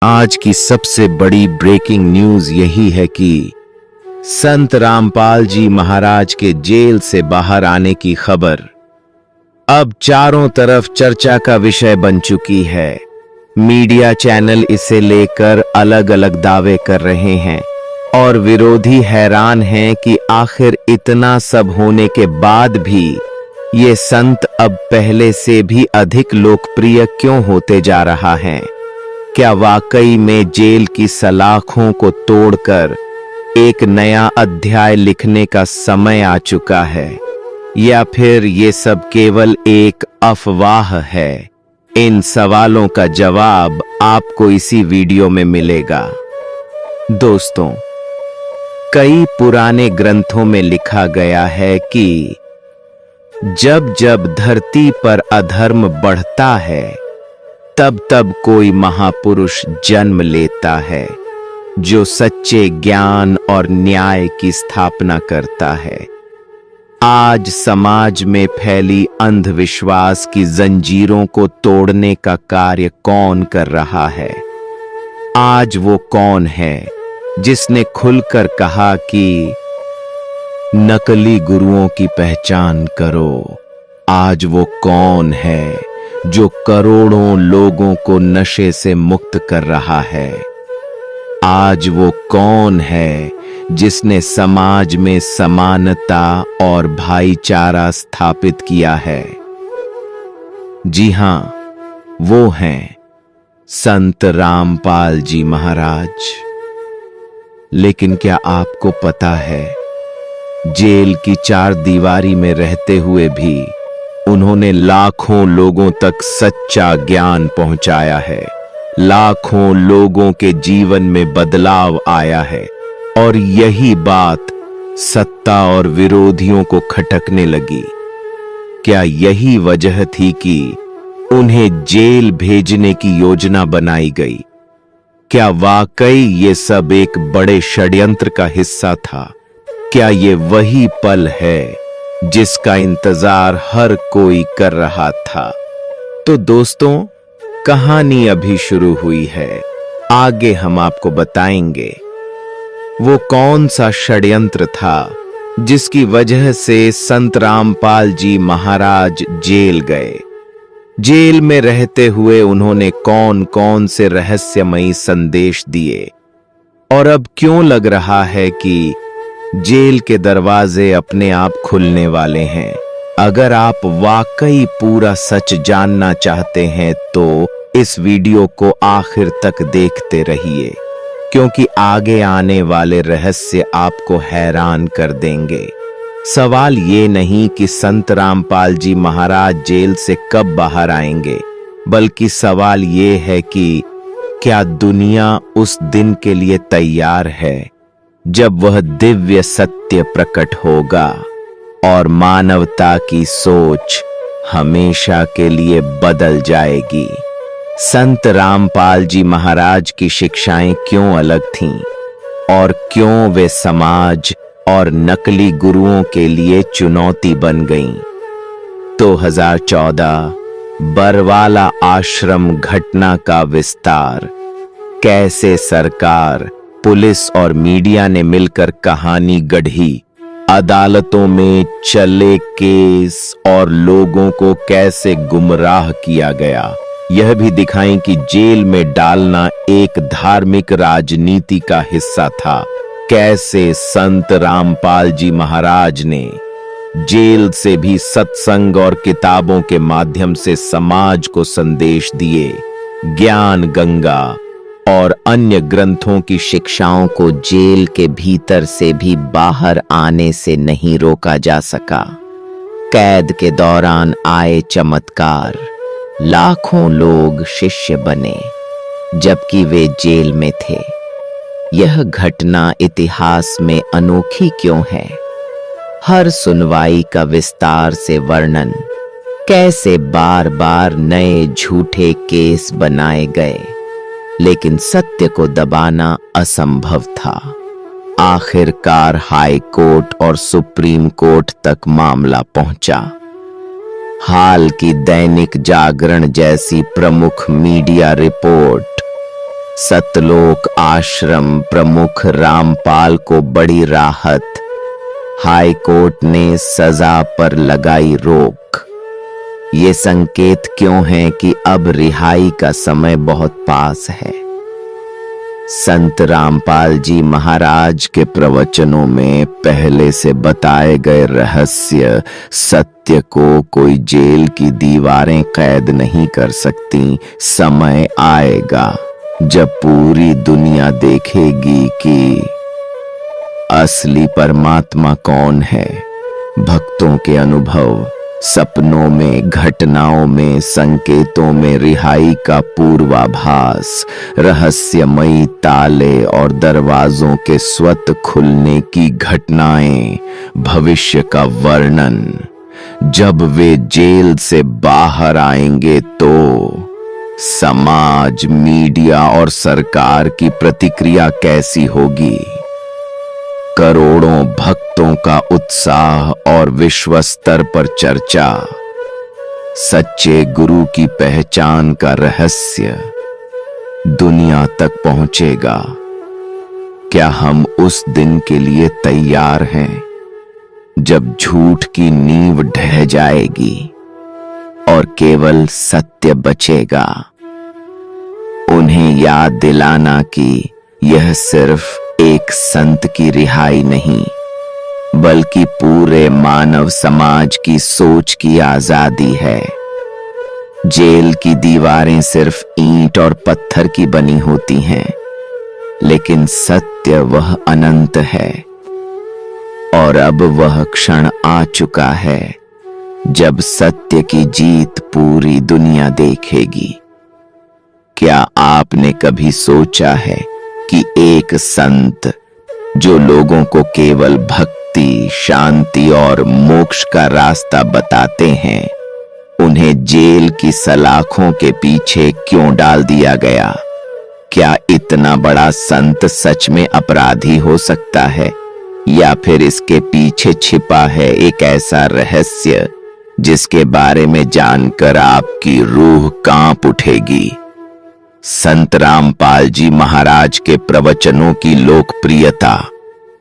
आज की सबसे बड़ी ब्रेकिंग न्यूज यही है कि संत रामपाल जी महाराज के जेल से बाहर आने की खबर अब चारों तरफ चर्चा का विषय बन चुकी है। मीडिया चैनल इसे लेकर अलग अलग दावे कर रहे हैं और विरोधी हैरान हैं कि आखिर इतना सब होने के बाद भी ये संत अब पहले से भी अधिक लोकप्रिय क्यों होते जा रहा है। क्या वाकई में जेल की सलाखों को तोड़कर एक नया अध्याय लिखने का समय आ चुका है, या फिर ये सब केवल एक अफवाह है? इन सवालों का जवाब आपको इसी वीडियो में मिलेगा। दोस्तों, कई पुराने ग्रंथों में लिखा गया है कि जब जब धरती पर अधर्म बढ़ता है तब तब कोई महापुरुष जन्म लेता है जो सच्चे ज्ञान और न्याय की स्थापना करता है। आज समाज में फैली अंधविश्वास की जंजीरों को तोड़ने का कार्य कौन कर रहा है? आज वो कौन है जिसने खुलकर कहा कि नकली गुरुओं की पहचान करो? आज वो कौन है जो करोड़ों लोगों को नशे से मुक्त कर रहा है? आज वो कौन है जिसने समाज में समानता और भाईचारा स्थापित किया है? जी हां, वो हैं संत रामपाल जी महाराज। लेकिन क्या आपको पता है, जेल की चार दीवारी में रहते हुए भी उन्होंने लाखों लोगों तक सच्चा ज्ञान पहुंचाया है। लाखों लोगों के जीवन में बदलाव आया है और यही बात सत्ता और विरोधियों को खटकने लगी। क्या यही वजह थी कि उन्हें जेल भेजने की योजना बनाई गई? क्या वाकई ये सब एक बड़े षड्यंत्र का हिस्सा था? क्या ये वही पल है जिसका इंतजार हर कोई कर रहा था? तो दोस्तों, कहानी अभी शुरू हुई है, आगे हम आपको बताएंगे वो कौन सा षड्यंत्र था जिसकी वजह से संत रामपाल जी महाराज जेल गए। जेल में रहते हुए उन्होंने कौन कौन से रहस्यमयी संदेश दिए, और अब क्यों लग रहा है कि जेल के दरवाजे अपने आप खुलने वाले हैं। अगर आप वाकई पूरा सच जानना चाहते हैं तो इस वीडियो को आखिर तक देखते रहिए, क्योंकि आगे आने वाले रहस्य आपको हैरान कर देंगे। सवाल ये नहीं कि संत रामपाल जी महाराज जेल से कब बाहर आएंगे, बल्कि सवाल ये है कि क्या दुनिया उस दिन के लिए तैयार है जब वह दिव्य सत्य प्रकट होगा और मानवता की सोच हमेशा के लिए बदल जाएगी। संत रामपाल जी महाराज की शिक्षाएं क्यों अलग थीं और क्यों वे समाज और नकली गुरुओं के लिए चुनौती बन गईं? 2014 बरवाला आश्रम घटना का विस्तार। कैसे सरकार, पुलिस और मीडिया ने मिलकर कहानी गढ़ी, अदालतों में चले केस और लोगों को कैसे गुमराह किया गया, यह भी दिखाएं कि जेल में डालना एक धार्मिक राजनीति का हिस्सा था। कैसे संत रामपाल जी महाराज ने जेल से भी सत्संग और किताबों के माध्यम से समाज को संदेश दिए। ज्ञान गंगा और अन्य ग्रंथों की शिक्षाओं को जेल के भीतर से भी बाहर आने से नहीं रोका जा सका। कैद के दौरान आए चमत्कार, लाखों लोग शिष्य बने जबकि वे जेल में थे। यह घटना इतिहास में अनोखी क्यों है? हर सुनवाई का विस्तार से वर्णन, कैसे बार बार नए झूठे केस बनाए गए, लेकिन सत्य को दबाना असंभव था। आखिरकार हाई कोर्ट और सुप्रीम कोर्ट तक मामला पहुंचा। हाल की दैनिक जागरण जैसी प्रमुख मीडिया रिपोर्ट सतलोक आश्रम प्रमुख रामपाल को बड़ी राहत, हाई कोर्ट ने सजा पर लगाई रोक। ये संकेत क्यों है कि अब रिहाई का समय बहुत पास है। संत रामपाल जी महाराज के प्रवचनों में पहले से बताए गए रहस्य सत्य को कोई जेल की दीवारें कैद नहीं कर सकती। समय आएगा जब पूरी दुनिया देखेगी कि असली परमात्मा कौन है। भक्तों के अनुभव, सपनों में, घटनाओं में, संकेतों में रिहाई का पूर्वाभास, रहस्यमयी ताले और दरवाजों के स्वतः खुलने की घटनाएं, भविष्य का वर्णन। जब वे जेल से बाहर आएंगे तो समाज, मीडिया और सरकार की प्रतिक्रिया कैसी होगी। करोड़ों भक्तों का उत्साह और विश्व स्तर पर चर्चा। सच्चे गुरु की पहचान का रहस्य दुनिया तक पहुंचेगा। क्या हम उस दिन के लिए तैयार हैं जब झूठ की नींव ढह जाएगी और केवल सत्य बचेगा। उन्हें याद दिलाना कि यह सिर्फ एक संत की रिहाई नहीं, बल्कि पूरे मानव समाज की सोच की आजादी है। जेल की दीवारें सिर्फ ईंट और पत्थर की बनी होती हैं, लेकिन सत्य वह अनंत है। और अब वह क्षण आ चुका है जब सत्य की जीत पूरी दुनिया देखेगी। क्या आपने कभी सोचा है कि एक संत जो लोगों को केवल भक्ति, शांति और मोक्ष का रास्ता बताते हैं, उन्हें जेल की सलाखों के पीछे क्यों डाल दिया गया? क्या इतना बड़ा संत सच में अपराधी हो सकता है, या फिर इसके पीछे छिपा है एक ऐसा रहस्य जिसके बारे में जानकर आपकी रूह कांप उठेगी? संत रामपाल जी महाराज के प्रवचनों की लोकप्रियता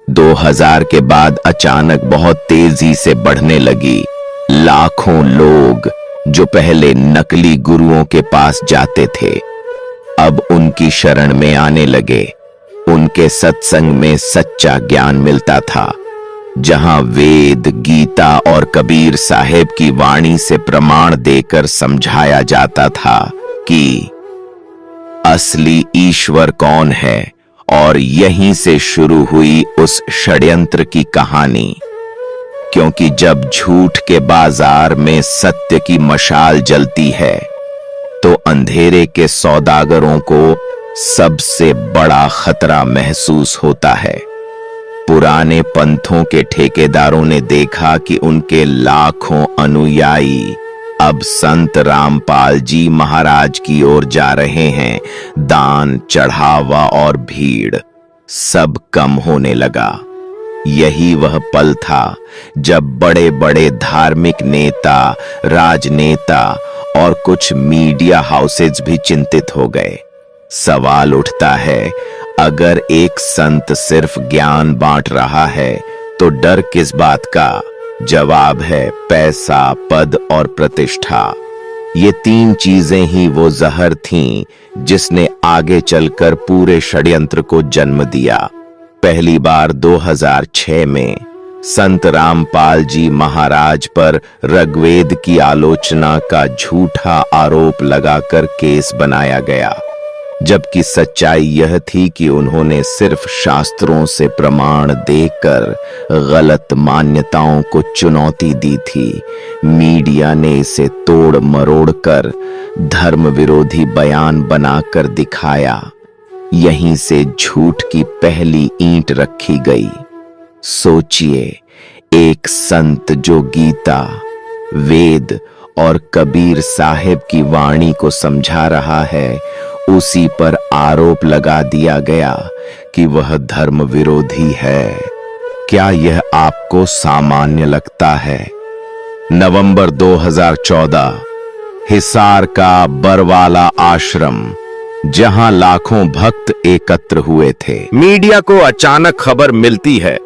2000 के बाद अचानक बहुत तेजी से बढ़ने लगी। लाखों लोग जो पहले नकली गुरुओं के पास जाते थे, अब उनकी शरण में आने लगे। उनके सत्संग में सच्चा ज्ञान मिलता था, जहां वेद, गीता और कबीर साहेब की वाणी से प्रमाण देकर समझाया जाता था कि असली ईश्वर कौन है। और यहीं से शुरू हुई उस षड्यंत्र की कहानी, क्योंकि जब झूठ के बाजार में सत्य की मशाल जलती है तो अंधेरे के सौदागरों को सबसे बड़ा खतरा महसूस होता है। पुराने पंथों के ठेकेदारों ने देखा कि उनके लाखों अनुयायी अब संत रामपाल जी महाराज की ओर जा रहे हैं। दान, चढ़ावा और भीड़ सब कम होने लगा। यही वह पल था जब बड़े बड़े धार्मिक नेता, राजनेता और कुछ मीडिया हाउसेज भी चिंतित हो गए। सवाल उठता है, अगर एक संत सिर्फ ज्ञान बांट रहा है तो डर किस बात का? जवाब है पैसा, पद और प्रतिष्ठा। ये तीन चीजें ही वो जहर थीं जिसने आगे चलकर पूरे षड्यंत्र को जन्म दिया। पहली बार 2006 में संत रामपाल जी महाराज पर ऋग्वेद की आलोचना का झूठा आरोप लगाकर केस बनाया गया, जबकि सच्चाई यह थी कि उन्होंने सिर्फ शास्त्रों से प्रमाण देकर गलत मान्यताओं को चुनौती दी थी। मीडिया ने इसे तोड़ मरोड़ कर धर्म विरोधी बयान बनाकर दिखाया। यहीं से झूठ की पहली ईंट रखी गई। सोचिए, एक संत जो गीता, वेद और कबीर साहेब की वाणी को समझा रहा है, उसी पर आरोप लगा दिया गया कि वह धर्म विरोधी है। क्या यह आपको सामान्य लगता है? नवंबर 2014, हिसार का बरवाला आश्रम, जहां लाखों भक्त एकत्र हुए थे। मीडिया को अचानक खबर मिलती है,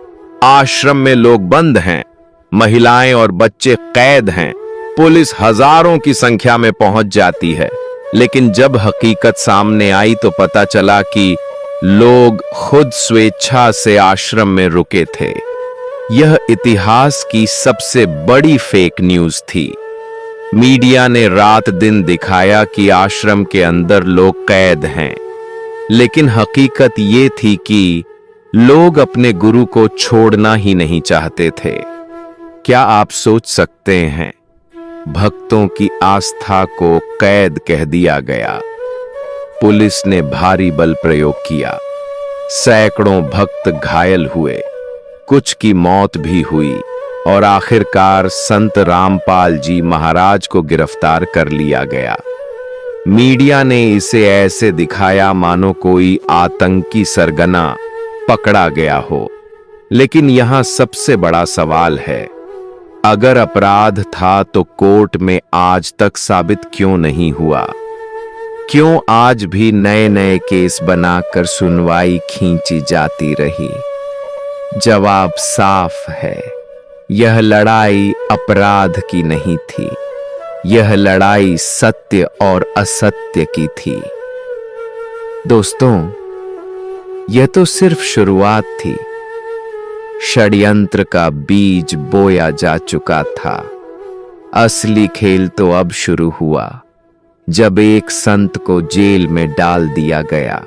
आश्रम में लोग बंद हैं, महिलाएं और बच्चे कैद हैं। पुलिस हजारों की संख्या में पहुंच जाती है, लेकिन जब हकीकत सामने आई तो पता चला कि लोग खुद स्वेच्छा से आश्रम में रुके थे। यह इतिहास की सबसे बड़ी फेक न्यूज थी। मीडिया ने रात दिन दिखाया कि आश्रम के अंदर लोग कैद हैं, लेकिन हकीकत ये थी कि लोग अपने गुरु को छोड़ना ही नहीं चाहते थे। क्या आप सोच सकते हैं, भक्तों की आस्था को कैद कह दिया गया। पुलिस ने भारी बल प्रयोग किया, सैकड़ों भक्त घायल हुए, कुछ की मौत भी हुई और आखिरकार संत रामपाल जी महाराज को गिरफ्तार कर लिया गया। मीडिया ने इसे ऐसे दिखाया मानो कोई आतंकी सरगना पकड़ा गया हो, लेकिन यहां सबसे बड़ा सवाल है, अगर अपराध था तो कोर्ट में आज तक साबित क्यों नहीं हुआ? क्यों आज भी नए नए केस बनाकर सुनवाई खींची जाती रही? जवाब साफ है, यह लड़ाई अपराध की नहीं थी, यह लड़ाई सत्य और असत्य की थी। दोस्तों, यह तो सिर्फ शुरुआत थी। षड्यंत्र का बीज बोया जा चुका था। असली खेल तो अब शुरू हुआ, जब एक संत को जेल में डाल दिया गया,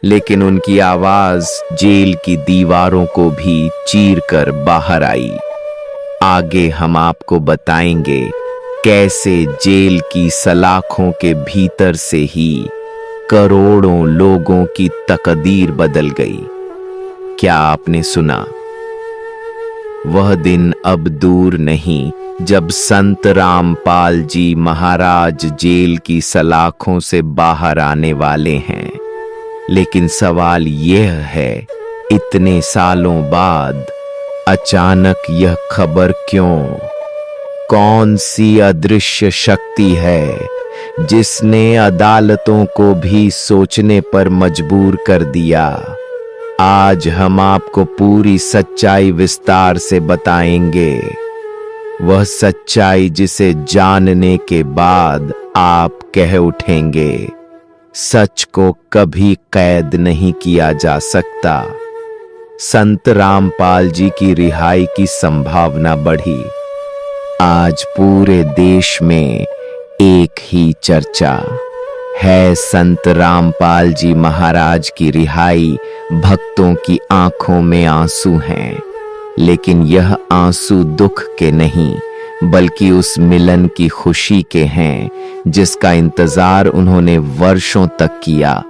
लेकिन उनकी आवाज जेल की दीवारों को भी चीरकर बाहर आई। आगे हम आपको बताएंगे कैसे जेल की सलाखों के भीतर से ही करोड़ों लोगों की तकदीर बदल गई। क्या आपने सुना? वह दिन अब दूर नहीं जब संत रामपाल जी महाराज जेल की सलाखों से बाहर आने वाले हैं। लेकिन सवाल यह है, इतने सालों बाद अचानक यह खबर क्यों? कौन सी अदृश्य शक्ति है जिसने अदालतों को भी सोचने पर मजबूर कर दिया? आज हम आपको पूरी सच्चाई विस्तार से बताएंगे, वह सच्चाई जिसे जानने के बाद आप कह उठेंगे, सच को कभी कैद नहीं किया जा सकता। संत रामपाल जी की रिहाई की संभावना बढ़ी। आज पूरे देश में एक ही चर्चा है, संत रामपाल जी महाराज की रिहाई। भक्तों की आंखों में आंसू हैं, लेकिन यह आंसू दुख के नहीं बल्कि उस मिलन की खुशी के हैं जिसका इंतजार उन्होंने वर्षों तक किया।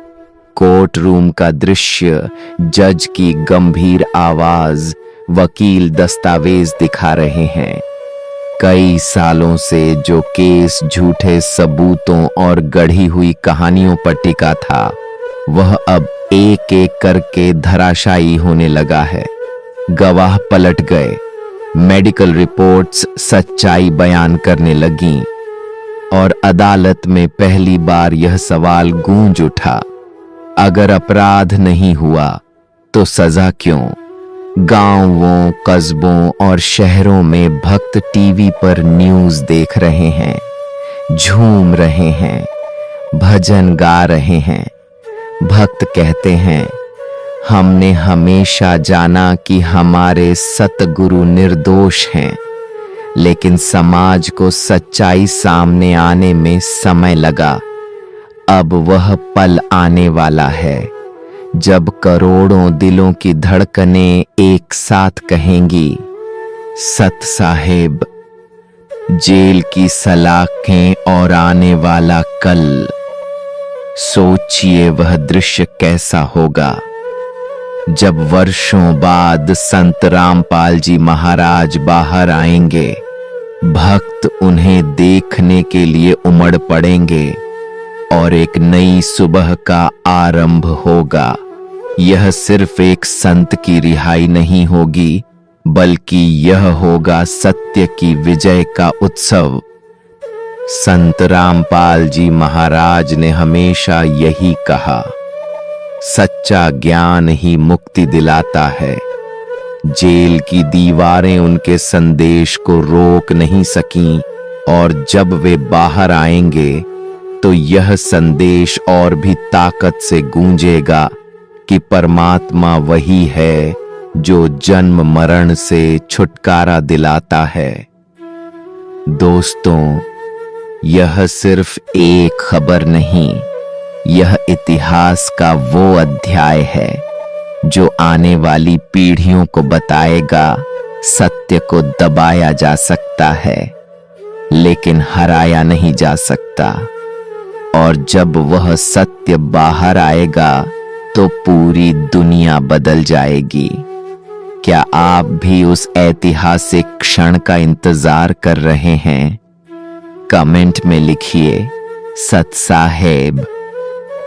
कोर्ट रूम का दृश्य, जज की गंभीर आवाज, वकील दस्तावेज दिखा रहे हैं। कई सालों से जो केस झूठे सबूतों और गढ़ी हुई कहानियों पर टिका था, वह अब एक एक करके धराशायी होने लगा है। गवाह पलट गए, मेडिकल रिपोर्ट्स सच्चाई बयान करने लगीं और अदालत में पहली बार यह सवाल गूंज उठा, अगर अपराध नहीं हुआ तो सजा क्यों? गांवों, कस्बों और शहरों में भक्त टीवी पर न्यूज़ देख रहे हैं, झूम रहे हैं, भजन गा रहे हैं। भक्त कहते हैं, हमने हमेशा जाना कि हमारे सतगुरु निर्दोष हैं, लेकिन समाज को सच्चाई सामने आने में समय लगा। अब वह पल आने वाला है जब करोड़ों दिलों की धड़कनें एक साथ कहेंगी, सत साहेब। जेल की सलाखें और आने वाला कल, सोचिए वह दृश्य कैसा होगा जब वर्षों बाद संत रामपाल जी महाराज बाहर आएंगे। भक्त उन्हें देखने के लिए उमड़ पड़ेंगे और एक नई सुबह का आरंभ होगा। यह सिर्फ एक संत की रिहाई नहीं होगी, बल्कि यह होगा सत्य की विजय का उत्सव। संत रामपाल जी महाराज ने हमेशा यही कहा, सच्चा ज्ञान ही मुक्ति दिलाता है। जेल की दीवारें उनके संदेश को रोक नहीं सकीं और जब वे बाहर आएंगे तो यह संदेश और भी ताकत से गूंजेगा कि परमात्मा वही है जो जन्म मरण से छुटकारा दिलाता है। दोस्तों, यह सिर्फ एक खबर नहीं, यह इतिहास का वो अध्याय है जो आने वाली पीढ़ियों को बताएगा सत्य को दबाया जा सकता है लेकिन हराया नहीं जा सकता, और जब वह सत्य बाहर आएगा तो पूरी दुनिया बदल जाएगी। क्या आप भी उस ऐतिहासिक क्षण का इंतजार कर रहे हैं? कमेंट में लिखिए सत साहेब।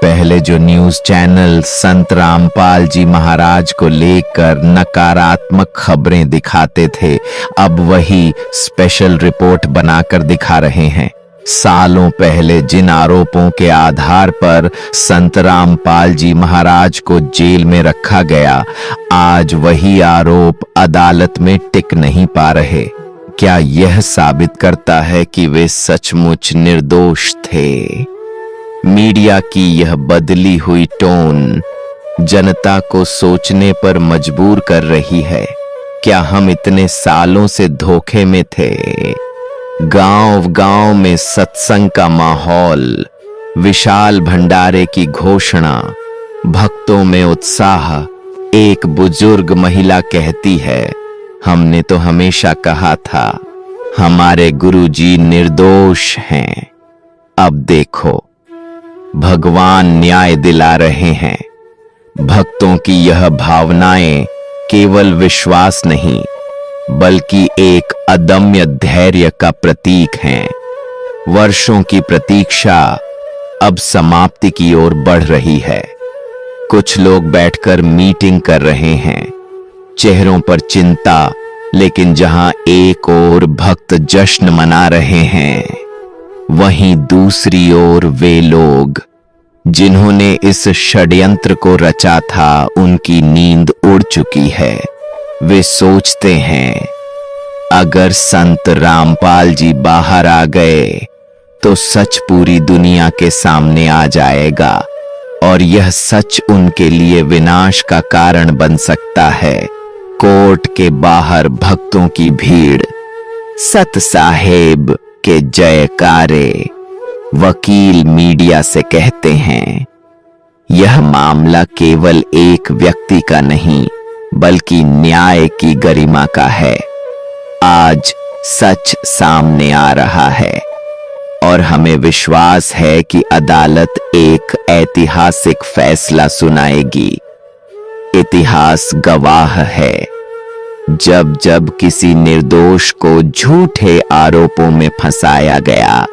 पहले जो न्यूज चैनल संत रामपाल जी महाराज को लेकर नकारात्मक खबरें दिखाते थे, अब वही स्पेशल रिपोर्ट बनाकर दिखा रहे हैं। सालों पहले जिन आरोपों के आधार पर संत रामपाल जी महाराज को जेल में रखा गया, आज वही आरोप अदालत में टिक नहीं पा रहे। क्या यह साबित करता है कि वे सचमुच निर्दोष थे? मीडिया की यह बदली हुई टोन जनता को सोचने पर मजबूर कर रही है। क्या हम इतने सालों से धोखे में थे? गांव-गांव में सत्संग का माहौल, विशाल भंडारे की घोषणा, भक्तों में उत्साह। एक बुजुर्ग महिला कहती है, हमने तो हमेशा कहा था हमारे गुरुजी निर्दोष हैं। अब देखो, भगवान न्याय दिला रहे हैं। भक्तों की यह भावनाएं केवल विश्वास नहीं बल्कि एक अदम्य धैर्य का प्रतीक हैं। वर्षों की प्रतीक्षा अब समाप्ति की ओर बढ़ रही है। कुछ लोग बैठकर मीटिंग कर रहे हैं, चेहरों पर चिंता, लेकिन जहां एक ओर भक्त जश्न मना रहे हैं, वहीं दूसरी ओर वे लोग जिन्होंने इस षड्यंत्र को रचा था, उनकी नींद उड़ चुकी है। वे सोचते हैं, अगर संत रामपाल जी बाहर आ गए तो सच पूरी दुनिया के सामने आ जाएगा और यह सच उनके लिए विनाश का कारण बन सकता है। कोर्ट के बाहर भक्तों की भीड़, सत साहेब के जयकारे। वकील मीडिया से कहते हैं, यह मामला केवल एक व्यक्ति का नहीं बल्कि न्याय की गरिमा का है। आज सच सामने आ रहा है और हमें विश्वास है कि अदालत एक ऐतिहासिक फैसला सुनाएगी। इतिहास गवाह है, जब जब किसी निर्दोष को झूठे आरोपों में फंसाया गया,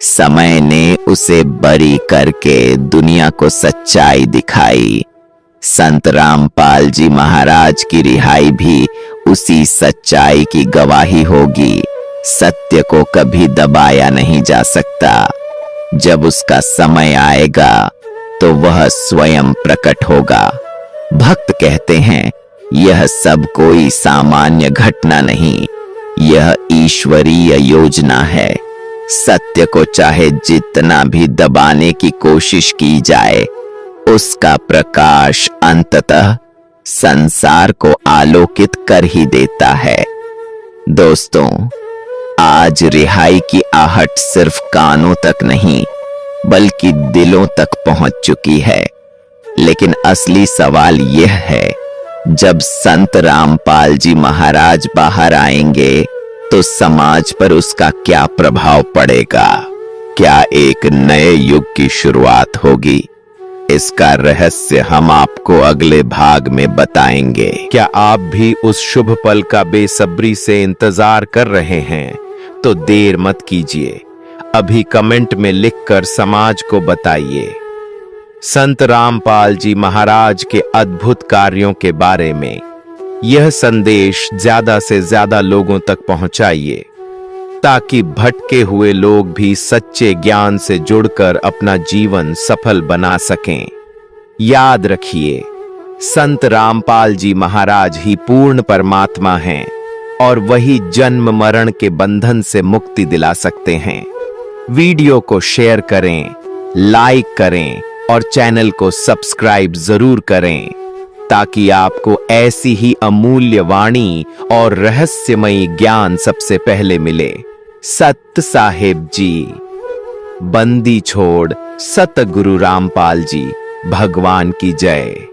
समय ने उसे बरी करके दुनिया को सच्चाई दिखाई। संत रामपाल जी महाराज की रिहाई भी उसी सच्चाई की गवाही होगी। सत्य को कभी दबाया नहीं जा सकता। जब उसका समय आएगा तो वह स्वयं प्रकट होगा। भक्त कहते हैं, यह सब कोई सामान्य घटना नहीं, यह ईश्वरीय योजना है। सत्य को चाहे जितना भी दबाने की कोशिश की जाए, उसका प्रकाश अंततः संसार को आलोकित कर ही देता है। दोस्तों, आज रिहाई की आहट सिर्फ कानों तक नहीं बल्कि दिलों तक पहुंच चुकी है। लेकिन असली सवाल यह है, जब संत रामपाल जी महाराज बाहर आएंगे तो समाज पर उसका क्या प्रभाव पड़ेगा? क्या एक नए युग की शुरुआत होगी? इसका रहस्य हम आपको अगले भाग में बताएंगे। क्या आप भी उस शुभ पल का बेसब्री से इंतजार कर रहे हैं? तो देर मत कीजिए, अभी कमेंट में लिखकर समाज को बताइए। संत रामपाल जी महाराज के अद्भुत कार्यों के बारे में यह संदेश ज्यादा से ज्यादा लोगों तक पहुंचाइए ताकि भटके हुए लोग भी सच्चे ज्ञान से जुड़कर अपना जीवन सफल बना सकें। याद रखिए, संत रामपाल जी महाराज ही पूर्ण परमात्मा हैं और वही जन्म मरण के बंधन से मुक्ति दिला सकते हैं। वीडियो को शेयर करें, लाइक करें और चैनल को सब्सक्राइब जरूर करें ताकि आपको ऐसी ही अमूल्य वाणी और रहस्यमयी ज्ञान सबसे पहले मिले। सत साहिब जी, बंदी छोड़ सतगुरु रामपाल जी, भगवान की जय।